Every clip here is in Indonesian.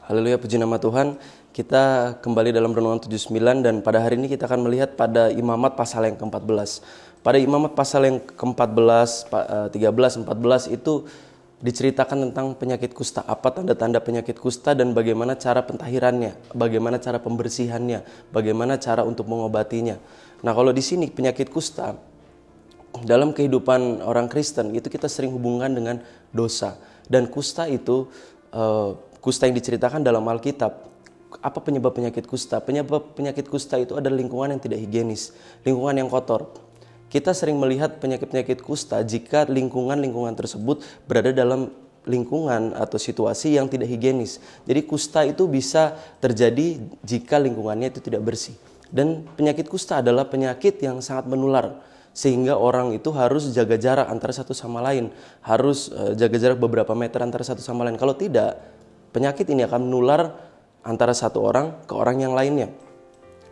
Haleluya, puji nama Tuhan. Kita kembali dalam Renungan 79 dan pada hari ini kita akan melihat pada Imamat pasal yang ke-14. Pada Imamat pasal yang ke-14, 13, 14 itu diceritakan tentang penyakit kusta. Apa tanda-tanda penyakit kusta dan bagaimana cara pentahirannya, bagaimana cara pembersihannya, bagaimana cara untuk mengobatinya. Nah, kalau di sini penyakit kusta dalam kehidupan orang Kristen itu kita sering hubungkan dengan dosa. Dan kusta itu kusta yang diceritakan dalam Alkitab. Apa penyebab penyakit kusta? Penyebab penyakit kusta itu adalah lingkungan yang tidak higienis, lingkungan yang kotor. Kita sering melihat penyakit-penyakit kusta jika lingkungan tersebut berada dalam lingkungan atau situasi yang tidak higienis. Jadi kusta itu bisa terjadi jika lingkungannya itu tidak bersih. Dan penyakit kusta adalah penyakit yang sangat menular, sehingga orang itu harus jaga jarak antara satu sama lain, harus jaga jarak beberapa meter antara satu sama lain. Kalau tidak, penyakit ini akan menular antara satu orang ke orang yang lainnya.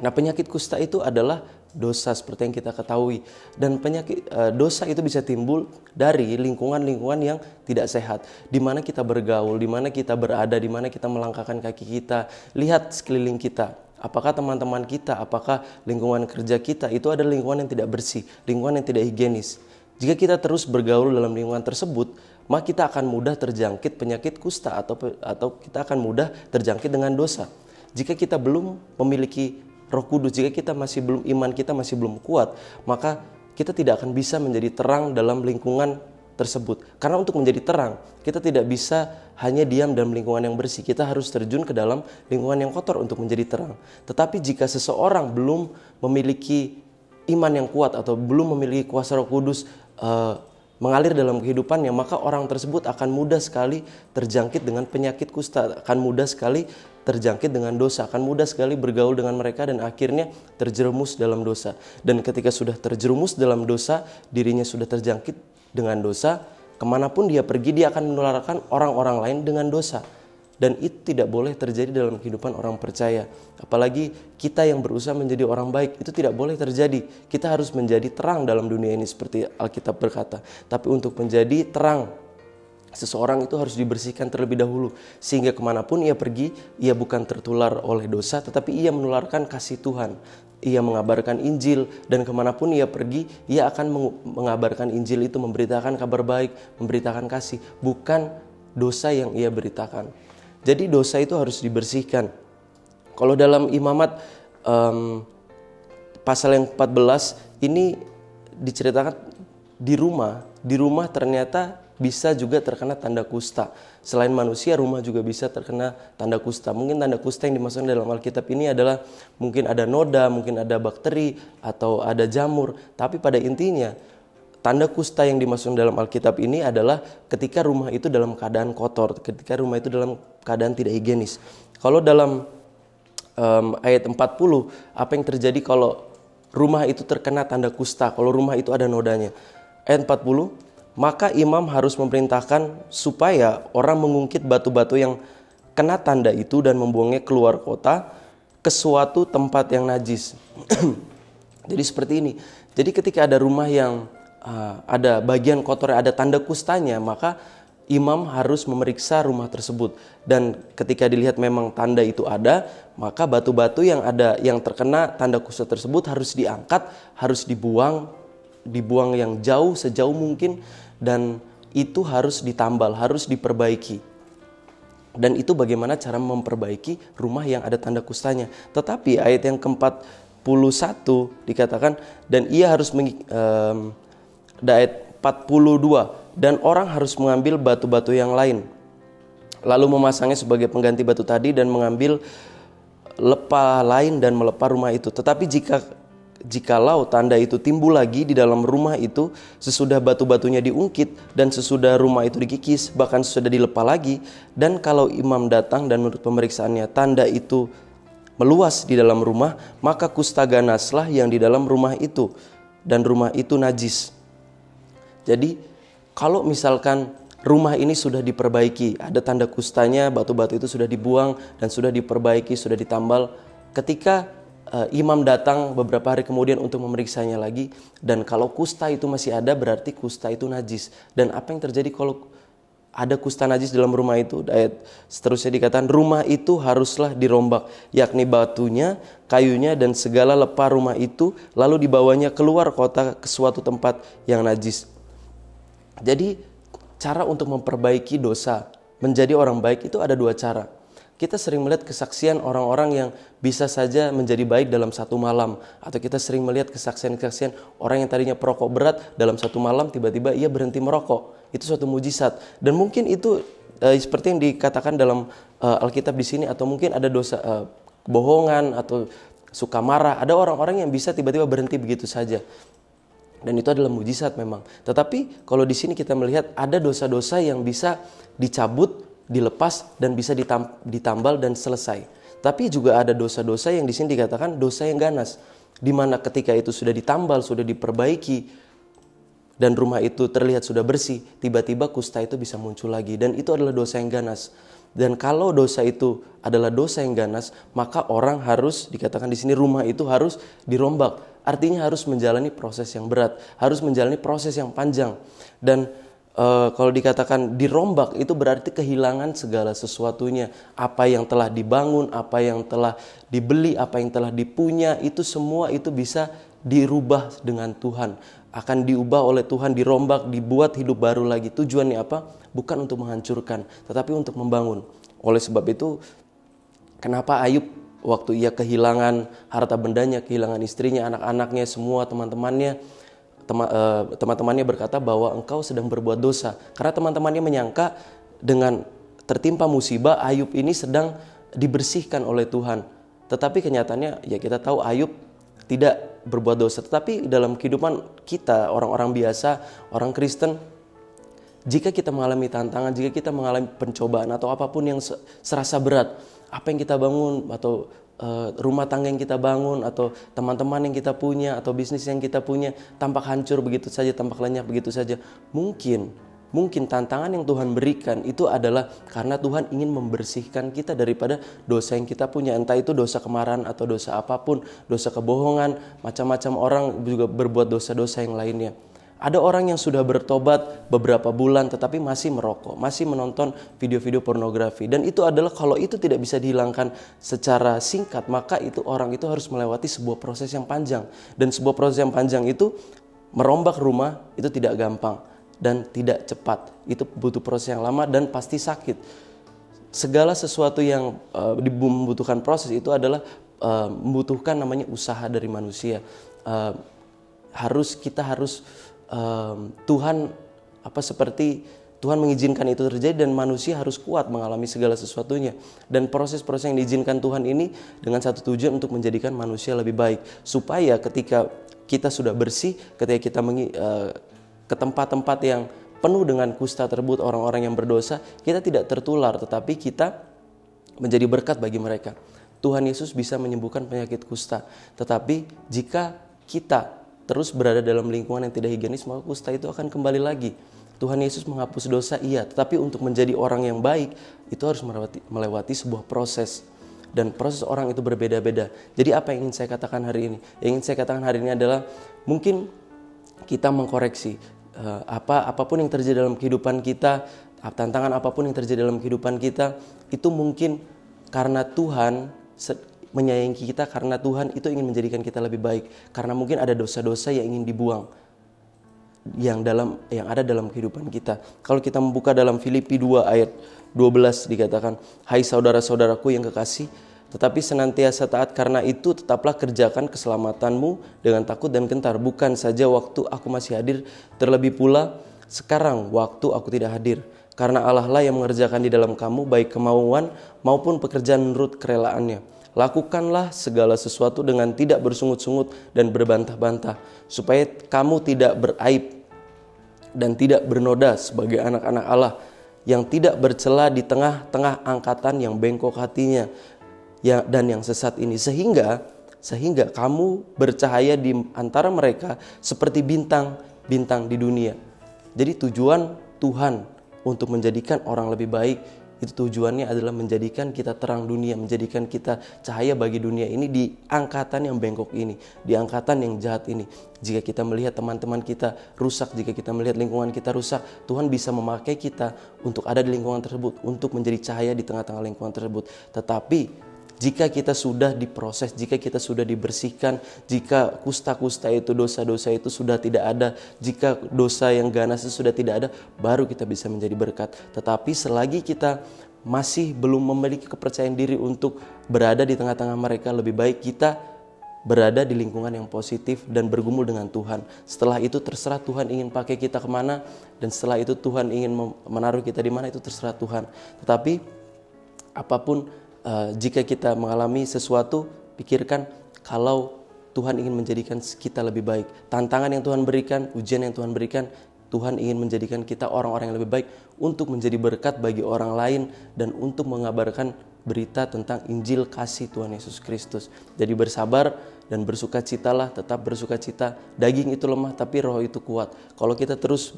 Nah, penyakit kusta itu adalah dosa seperti yang kita ketahui. Dan penyakit dosa itu bisa timbul dari lingkungan-lingkungan yang tidak sehat. Di mana kita bergaul, di mana kita berada, di mana kita melangkahkan kaki kita. Lihat sekeliling kita. Apakah teman-teman kita, apakah lingkungan kerja kita itu adalah lingkungan yang tidak bersih, lingkungan yang tidak higienis. Jika kita terus bergaul dalam lingkungan tersebut, maka kita akan mudah terjangkit penyakit kusta atau kita akan mudah terjangkit dengan dosa. Jika kita belum memiliki Roh Kudus, jika iman kita masih belum kuat, maka kita tidak akan bisa menjadi terang dalam lingkungan tersebut. Karena untuk menjadi terang, kita tidak bisa hanya diam dalam lingkungan yang bersih. Kita harus terjun ke dalam lingkungan yang kotor untuk menjadi terang. Tetapi jika seseorang belum memiliki iman yang kuat atau belum memiliki kuasa Roh Kudus mengalir dalam kehidupannya, maka orang tersebut akan mudah sekali terjangkit dengan penyakit kusta, akan mudah sekali terjangkit dengan dosa, akan mudah sekali bergaul dengan mereka dan akhirnya terjerumus dalam dosa. Dan ketika sudah terjerumus dalam dosa, dirinya sudah terjangkit dengan dosa, kemanapun dia pergi dia akan menularkan orang-orang lain dengan dosa. Dan itu tidak boleh terjadi dalam kehidupan orang percaya. Apalagi kita yang berusaha menjadi orang baik, itu tidak boleh terjadi. Kita harus menjadi terang dalam dunia ini seperti Alkitab berkata. Tapi untuk menjadi terang, seseorang itu harus dibersihkan terlebih dahulu. Sehingga kemanapun ia pergi, ia bukan tertular oleh dosa, tetapi ia menularkan kasih Tuhan. Ia mengabarkan Injil, dan kemanapun ia pergi, ia akan mengabarkan Injil itu, memberitakan kabar baik, memberitakan kasih, bukan dosa yang ia beritakan. Jadi dosa itu harus dibersihkan. Kalau dalam Imamat pasal yang 14 ini diceritakan di rumah ternyata bisa juga terkena tanda kusta. Selain manusia, rumah juga bisa terkena tanda kusta. Mungkin tanda kusta yang dimaksudkan dalam Alkitab ini adalah mungkin ada noda, mungkin ada bakteri, atau ada jamur. Tapi pada intinya, tanda kusta yang dimaksudkan dalam Alkitab ini adalah ketika rumah itu dalam keadaan kotor, ketika rumah itu dalam keadaan tidak higienis. Kalau dalam ayat 40, apa yang terjadi kalau rumah itu terkena tanda kusta, kalau rumah itu ada nodanya? Ayat 40, maka imam harus memerintahkan supaya orang mengungkit batu-batu yang kena tanda itu dan membuangnya keluar kota ke suatu tempat yang najis. Jadi seperti ini. Jadi ketika ada rumah yang ada bagian kotor, ada tanda kustanya, maka imam harus memeriksa rumah tersebut. Dan ketika dilihat memang tanda itu ada, maka batu-batu yang terkena tanda kusta tersebut harus diangkat, harus dibuang yang jauh, sejauh mungkin, dan itu harus ditambal, harus diperbaiki. Dan itu bagaimana cara memperbaiki rumah yang ada tanda kustanya. Tetapi ayat yang ke-41 dikatakan, dan ia harus ayat 42, dan orang harus mengambil batu-batu yang lain, lalu memasangnya sebagai pengganti batu tadi, dan mengambil lepa lain dan melepah rumah itu. Tetapi jikalau tanda itu timbul lagi di dalam rumah itu sesudah batu-batunya diungkit dan sesudah rumah itu dikikis, bahkan sudah dilepah lagi, dan kalau imam datang dan menurut pemeriksaannya tanda itu meluas di dalam rumah, maka kusta ganaslah yang di dalam rumah itu, dan rumah itu najis. Jadi kalau misalkan rumah ini sudah diperbaiki, ada tanda kustanya, batu-batu itu sudah dibuang dan sudah diperbaiki, sudah ditambal, ketika imam datang beberapa hari kemudian untuk memeriksanya lagi, dan kalau kusta itu masih ada, berarti kusta itu najis. Dan apa yang terjadi kalau ada kusta najis dalam rumah itu, ayat seterusnya dikatakan rumah itu haruslah dirombak, yakni batunya, kayunya dan segala lepah rumah itu, lalu dibawanya keluar kota ke suatu tempat yang najis. Jadi cara untuk memperbaiki dosa, menjadi orang baik itu ada dua cara. Kita sering melihat kesaksian orang-orang yang bisa saja menjadi baik dalam satu malam. Atau kita sering melihat kesaksian-kesaksian orang yang tadinya perokok berat, dalam satu malam tiba-tiba ia berhenti merokok. Itu suatu mujizat. Dan mungkin itu seperti yang dikatakan dalam Alkitab di sini, atau mungkin ada dosa kebohongan atau suka marah. Ada orang-orang yang bisa tiba-tiba berhenti begitu saja. Dan itu adalah mujizat memang. Tetapi kalau di sini kita melihat ada dosa-dosa yang bisa dicabut, dilepas dan bisa ditambal dan selesai. Tapi juga ada dosa-dosa yang di sini dikatakan dosa yang ganas, di mana ketika itu sudah ditambal, sudah diperbaiki dan rumah itu terlihat sudah bersih, tiba-tiba kusta itu bisa muncul lagi, dan itu adalah dosa yang ganas. Dan kalau dosa itu adalah dosa yang ganas, maka orang harus, dikatakan di sini rumah itu harus dirombak. Artinya harus menjalani proses yang berat, harus menjalani proses yang panjang. Dan kalau dikatakan dirombak itu berarti kehilangan segala sesuatunya. Apa yang telah dibangun, apa yang telah dibeli, apa yang telah dipunya, itu semua itu bisa dirubah dengan Tuhan. Akan diubah oleh Tuhan, dirombak, dibuat hidup baru lagi. Tujuannya apa? Bukan untuk menghancurkan, tetapi untuk membangun. Oleh sebab itu, kenapa Ayub waktu ia kehilangan harta bendanya, kehilangan istrinya, anak-anaknya, semua teman-temannya, teman-temannya berkata bahwa engkau sedang berbuat dosa. Karena teman-temannya menyangka dengan tertimpa musibah, Ayub ini sedang dibersihkan oleh Tuhan. Tetapi kenyataannya ya kita tahu Ayub tidak berbuat dosa. Tetapi dalam kehidupan kita, orang-orang biasa, orang Kristen, jika kita mengalami tantangan, jika kita mengalami pencobaan atau apapun yang serasa berat, apa yang kita bangun atau rumah tangga yang kita bangun atau teman-teman yang kita punya atau bisnis yang kita punya tampak hancur begitu saja, tampak lenyap begitu saja. Mungkin tantangan yang Tuhan berikan itu adalah karena Tuhan ingin membersihkan kita daripada dosa yang kita punya. Entah itu dosa kemarahan atau dosa apapun, dosa kebohongan, macam-macam orang juga berbuat dosa-dosa yang lainnya. Ada orang yang sudah bertobat beberapa bulan tetapi masih merokok, masih menonton video-video pornografi. Dan itu adalah, kalau itu tidak bisa dihilangkan secara singkat, maka itu orang itu harus melewati sebuah proses yang panjang. Dan sebuah proses yang panjang itu, merombak rumah itu tidak gampang dan tidak cepat. Itu butuh proses yang lama dan pasti sakit. Segala sesuatu yang membutuhkan proses itu adalah membutuhkan namanya usaha dari manusia. Kita harus Tuhan Tuhan mengizinkan itu terjadi dan manusia harus kuat mengalami segala sesuatunya. Dan proses-proses yang diizinkan Tuhan ini dengan satu tujuan untuk menjadikan manusia lebih baik. Supaya ketika kita sudah bersih, ketika kita ke tempat-tempat yang penuh dengan kusta tersebut, orang-orang yang berdosa, kita tidak tertular, tetapi kita menjadi berkat bagi mereka. Tuhan Yesus bisa menyembuhkan penyakit kusta. Tetapi jika kita terus berada dalam lingkungan yang tidak higienis, maka kusta itu akan kembali lagi. Tuhan Yesus menghapus dosa, iya, tetapi untuk menjadi orang yang baik itu harus melewati sebuah proses. Dan proses orang itu berbeda-beda. Jadi apa yang ingin saya katakan hari ini? Yang ingin saya katakan hari ini adalah mungkin kita mengkoreksi apapun yang terjadi dalam kehidupan kita, tantangan apapun yang terjadi dalam kehidupan kita, itu mungkin karena Tuhan menyayangi kita, karena Tuhan itu ingin menjadikan kita lebih baik. Karena mungkin ada dosa-dosa yang ingin dibuang yang ada dalam kehidupan kita. Kalau kita membuka dalam Filipi 2 ayat 12 dikatakan, "Hai saudara-saudaraku yang kekasih, tetapi senantiasa taat, karena itu tetaplah kerjakan keselamatanmu dengan takut dan gentar, bukan saja waktu aku masih hadir, terlebih pula sekarang waktu aku tidak hadir. Karena Allah lah yang mengerjakan di dalam kamu baik kemauan maupun pekerjaan menurut kerelaannya. Lakukanlah segala sesuatu dengan tidak bersungut-sungut dan berbantah-bantah, supaya kamu tidak beraib dan tidak bernoda sebagai anak-anak Allah yang tidak bercela di tengah-tengah angkatan yang bengkok hatinya dan yang sesat ini, sehingga kamu bercahaya di antara mereka seperti bintang-bintang di dunia." Jadi tujuan Tuhan untuk menjadikan orang lebih baik Itu tujuannya adalah menjadikan kita terang dunia, menjadikan kita cahaya bagi dunia ini di angkatan yang bengkok ini, di angkatan yang jahat ini. Jika kita melihat teman-teman kita rusak, jika kita melihat lingkungan kita rusak, Tuhan bisa memakai kita untuk ada di lingkungan tersebut, untuk menjadi cahaya di tengah-tengah lingkungan tersebut. Tetapi jika kita sudah diproses, jika kita sudah dibersihkan, jika kusta-kusta itu, dosa-dosa itu sudah tidak ada, jika dosa yang ganas itu sudah tidak ada, baru kita bisa menjadi berkat. Tetapi selagi kita masih belum memiliki kepercayaan diri untuk berada di tengah-tengah mereka, lebih baik kita berada di lingkungan yang positif dan bergumul dengan Tuhan. Setelah itu terserah Tuhan ingin pakai kita kemana, dan setelah itu Tuhan ingin menaruh kita di mana, itu terserah Tuhan. Tetapi apapun, jika kita mengalami sesuatu, pikirkan kalau Tuhan ingin menjadikan kita lebih baik. Tantangan yang Tuhan berikan, ujian yang Tuhan berikan, Tuhan ingin menjadikan kita orang-orang yang lebih baik untuk menjadi berkat bagi orang lain dan untuk mengabarkan berita tentang Injil kasih Tuhan Yesus Kristus. Jadi bersabar dan bersukacitalah, tetap bersukacita. Daging itu lemah tapi roh itu kuat. Kalau kita terus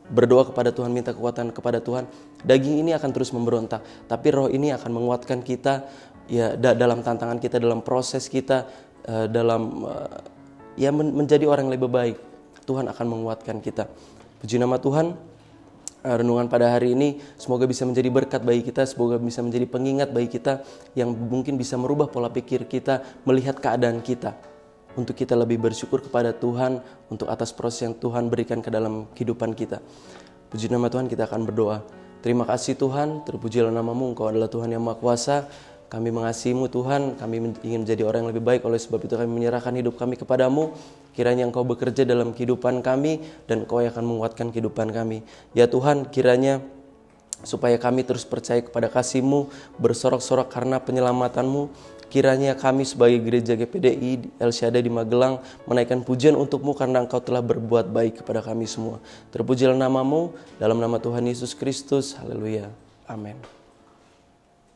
berdoa kepada Tuhan, minta kekuatan kepada Tuhan, daging ini akan terus memberontak, tapi roh ini akan menguatkan kita ya dalam tantangan kita, dalam proses kita, dalam menjadi orang yang lebih baik. Tuhan akan menguatkan kita. Puji nama Tuhan. Renungan pada hari ini semoga bisa menjadi berkat bagi kita, semoga bisa menjadi pengingat bagi kita yang mungkin bisa merubah pola pikir kita, melihat keadaan kita, untuk kita lebih bersyukur kepada Tuhan untuk atas proses yang Tuhan berikan ke dalam kehidupan kita. Puji nama Tuhan, kita akan berdoa. Terima kasih Tuhan, terpujilah nama-Mu, Engkau adalah Tuhan yang Maha Kuasa. Kami mengasihi-Mu Tuhan, kami ingin menjadi orang yang lebih baik, oleh sebab itu kami menyerahkan hidup kami kepada-Mu. Kiranya Engkau bekerja dalam kehidupan kami dan Engkau yang akan menguatkan kehidupan kami. Ya Tuhan, kiranya supaya kami terus percaya kepada kasih-Mu, bersorak-sorak karena penyelamatan-Mu. Kiranya kami sebagai gereja GPDI El Shaddai di Magelang menaikkan pujian untuk-Mu karena Engkau telah berbuat baik kepada kami semua. Terpujilah nama-Mu, dalam nama Tuhan Yesus Kristus. Haleluya. Amin.